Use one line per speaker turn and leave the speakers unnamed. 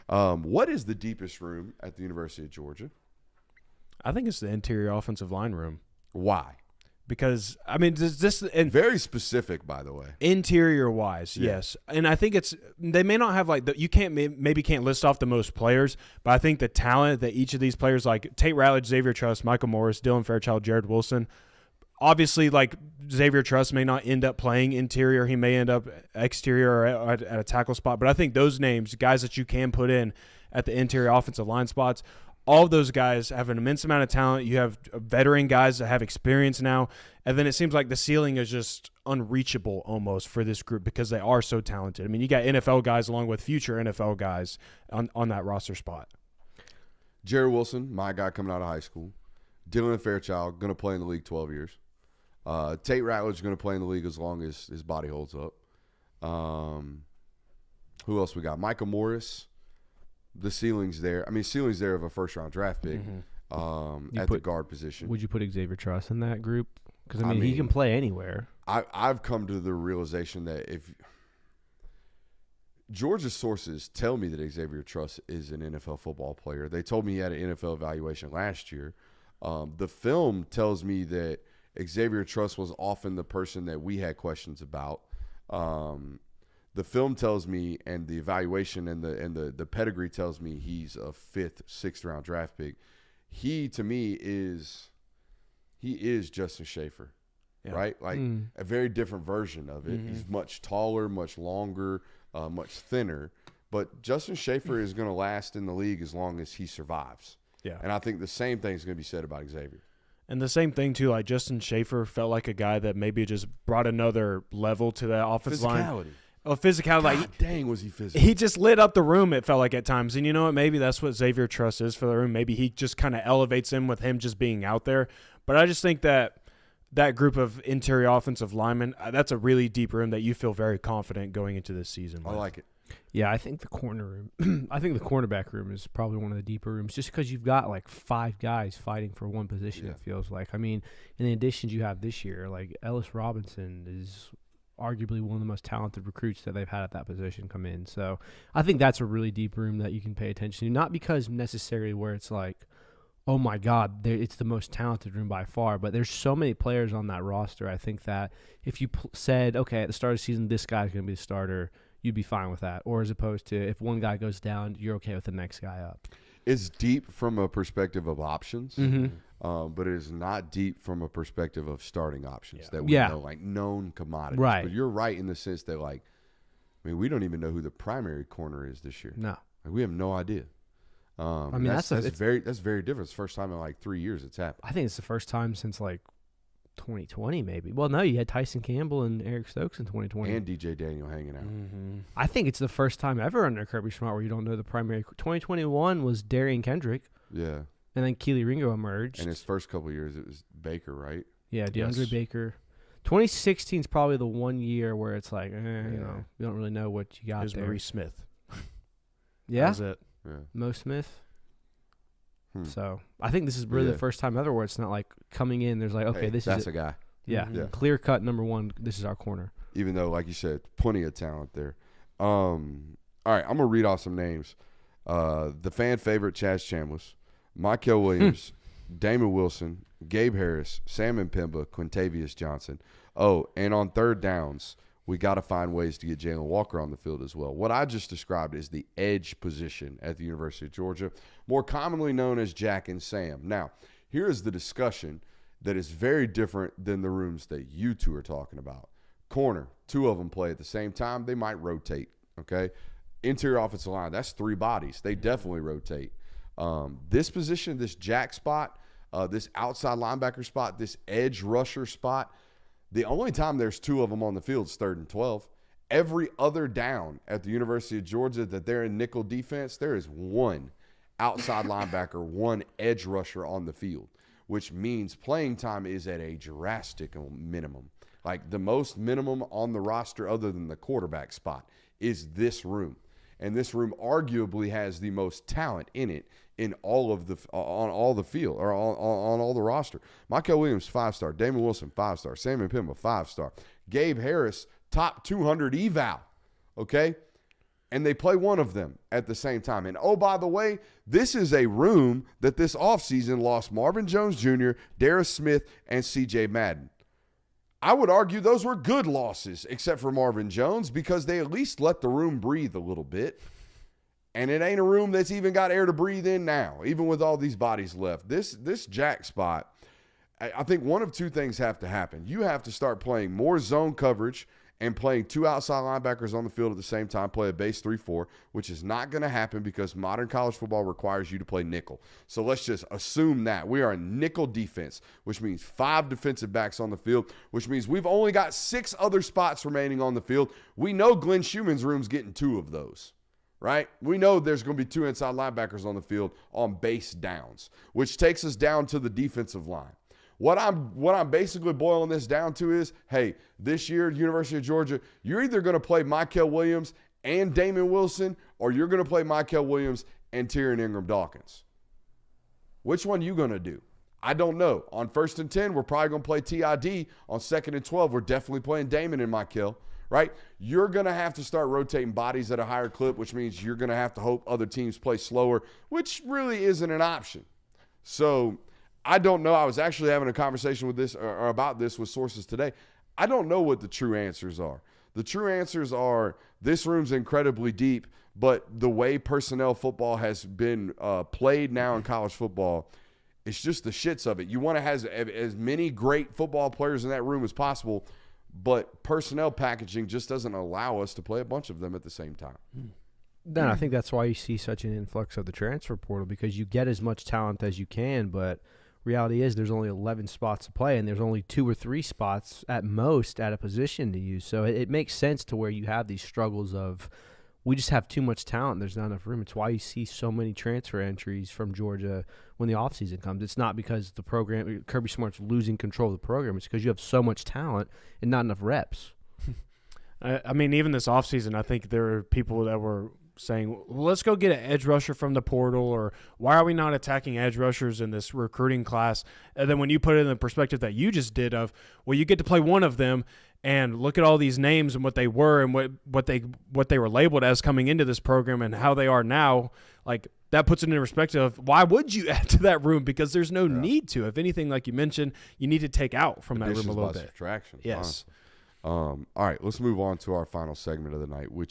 What is the deepest room at the University of Georgia?
I think it's the interior offensive line room.
Why?
Because, I mean, and
very specific, by the way.
Interior-wise, yes. And I think they may not have, you maybe can't list off the most players, but I think the talent that each of these players, like Tate Ratledge, Xavier Truss, Michael Morris, Dylan Fairchild, Jared Wilson, obviously, Xavier Truss may not end up playing interior. He may end up exterior or at a tackle spot. But I think those names, guys that you can put in at the interior offensive line spots, all of those guys have an immense amount of talent. You have veteran guys that have experience now. And then it seems like the ceiling is just unreachable almost for this group because they are so talented. I mean, you got NFL guys along with future NFL guys on that roster spot.
Jared Wilson, my guy coming out of high school. Dylan Fairchild, going to play in the league 12 years. Tate Ratledge is going to play in the league as long as his body holds up. Who else we got? Michael Morris. The ceiling's there. I mean, ceiling's there of a first-round draft pick at the guard position.
Would you put Xavier Truss in that group? Because, I mean, he can play anywhere.
I've come to the realization that if Georgia's sources tell me that Xavier Truss is an NFL football player. They told me he had an NFL evaluation last year. The film tells me that Xavier Truss was often the person that we had questions about. The film tells me, and the evaluation and the pedigree tells me he's a 5th, 6th round draft pick. He, to me, is Justin Schaefer, right? A very different version of it. He's much taller, much longer, much thinner. But Justin Schaefer is going to last in the league as long as he survives.
Yeah.
And I think the same thing is going to be said about Xavier.
And the same thing, too, Justin Schaefer felt like a guy that maybe just brought another level to that offensive line. Physicality.
God dang, was he physical.
He just lit up the room, it felt like at times. And you know what? Maybe that's what Xavier Truss is for the room. Maybe he just kind of elevates him with him just being out there. But I just think that group of interior offensive linemen, that's a really deep room that you feel very confident going into this season.
I like it.
Yeah, I think the cornerback room is probably one of the deeper rooms just because you've got 5 guys fighting for one position, it feels like. I mean, in the additions you have this year, Ellis Robinson is arguably one of the most talented recruits that they've had at that position come in. So I think that's a really deep room that you can pay attention to, not because necessarily where it's oh my God, it's the most talented room by far, but there's so many players on that roster. I think that if you said, okay, at the start of the season, this guy's going to be the starter, you'd be fine with that. Or as opposed to if one guy goes down, you're okay with the next guy up.
It's deep from a perspective of options. But it is not deep from a perspective of starting options that we know, known commodities.
Right.
But you're right in the sense that, we don't even know who the primary corner is this year.
No.
We have no idea. That's very different. It's the first time in 3 years it's happened.
I think it's the first time since 2020 maybe. Well, no, you had Tyson Campbell and Eric Stokes in 2020.
And DJ Daniel hanging out.
I think it's the first time ever under Kirby Smart where you don't know the primary. 2021 was Darian Kendrick.
Yeah.
And then Keely Ringo emerged.
And his first couple of years, it was Baker, right?
Yeah, DeAndre Baker. 2016 is probably the one year where it's you don't really know what you got
There's
there.
Maurice Smith.
Yeah?
That was it.
Yeah.
Mo Smith. So I think this is really the first time ever where it's not coming in. There's okay, this is
that's a guy.
Yeah, clear cut number one. This is our corner.
Even though, like you said, plenty of talent there. All right, I'm gonna read off some names. The fan favorite Chaz Chambliss, Mykel Williams, Damon Wilson, Gabe Harris, Sam Mpemba, Quintavious Johnson. Oh, and on third downs, we got to find ways to get Jalen Walker on the field as well. What I just described is the edge position at the University of Georgia, more commonly known as Jack and Sam. Now, here is the discussion that is very different than the rooms that you two are talking about. Corner, 2 of them play at the same time. They might rotate, okay? Interior offensive line, that's 3 bodies. They definitely rotate. This position, this Jack spot, this outside linebacker spot, this edge rusher spot, the only time there's 2 of them on the field is 3rd and 12. Every other down at the University of Georgia that they're in nickel defense, there is 1 outside linebacker, 1 edge rusher on the field, which means playing time is at a drastic minimum. The most minimum on the roster other than the quarterback spot is this room. And this room arguably has the most talent in it in all of on all the field or on all the roster. Mykel Williams, 5-star. Damon Wilson, 5-star. Sam Mpemba, 5-star. Gabe Harris, top 200 eval. Okay? and they play one of them at the same time. And, oh, by the way, this is a room that this offseason lost Marvin Jones Jr., Darius Smith, and C.J. Madden. I would argue those were good losses, except for Marvin Jones, because they at least let the room breathe a little bit. And it ain't a room that's even got air to breathe in now, even with all these bodies left. This jack spot, I think one of two things have to happen. You have to start playing more zone coverage and playing two outside linebackers on the field at the same time, play a base 3-4, which is not going to happen because modern college football requires you to play nickel. So let's just assume that. We are a nickel defense, which means 5 defensive backs on the field, which means we've only got 6 other spots remaining on the field. We know Glenn Schumann's room's getting 2 of those. Right? We know there's going to be 2 inside linebackers on the field on base downs, which takes us down to the defensive line. What I'm basically boiling this down to is, hey, this year, University of Georgia, you're either going to play Mykel Williams and Damon Wilson, or you're going to play Mykel Williams and Tyrion Ingram-Dawkins. Which one are you going to do? I don't know. On 1st and 10, we're probably going to play TID. On 2nd and 12, we're definitely playing Damon and Mykel. Right? You're going to have to start rotating bodies at a higher clip, which means you're going to have to hope other teams play slower, which really isn't an option. So I don't know. I was actually having a conversation with this or about this with sources today. I don't know what the true answers are. The true answers are this room's incredibly deep, but the way personnel football has been played now in college football, it's just the shits of it. You want to have as many great football players in that room as possible, but personnel packaging just doesn't allow us to play a bunch of them at the same time.
Then I think that's why you see such an influx of the transfer portal, because you get as much talent as you can, but reality is there's only 11 spots to play, and there's only 2 or 3 spots at most at a position to use. So it makes sense to where you have these struggles of we just have too much talent. There's not enough room. It's why you see so many transfer entries from Georgia when the offseason comes. It's not because the program, Kirby Smart's losing control of the program. It's because you have so much talent and not enough reps.
I mean, even this offseason, I think there are people that were saying, well, let's go get an edge rusher from the portal, or why are we not attacking edge rushers in this recruiting class? And then when you put it in the perspective that you just did of, well, you get to play one of them, and look at all these names and what they were and what they were labeled as coming into this program and how they are now, like that puts it in perspective of why would you add to that room? Because there's no need to. If anything, like you mentioned, you need to take out from that room a little bit.
Subtraction.
Yes.
All right, let's move on to our final segment of the night, which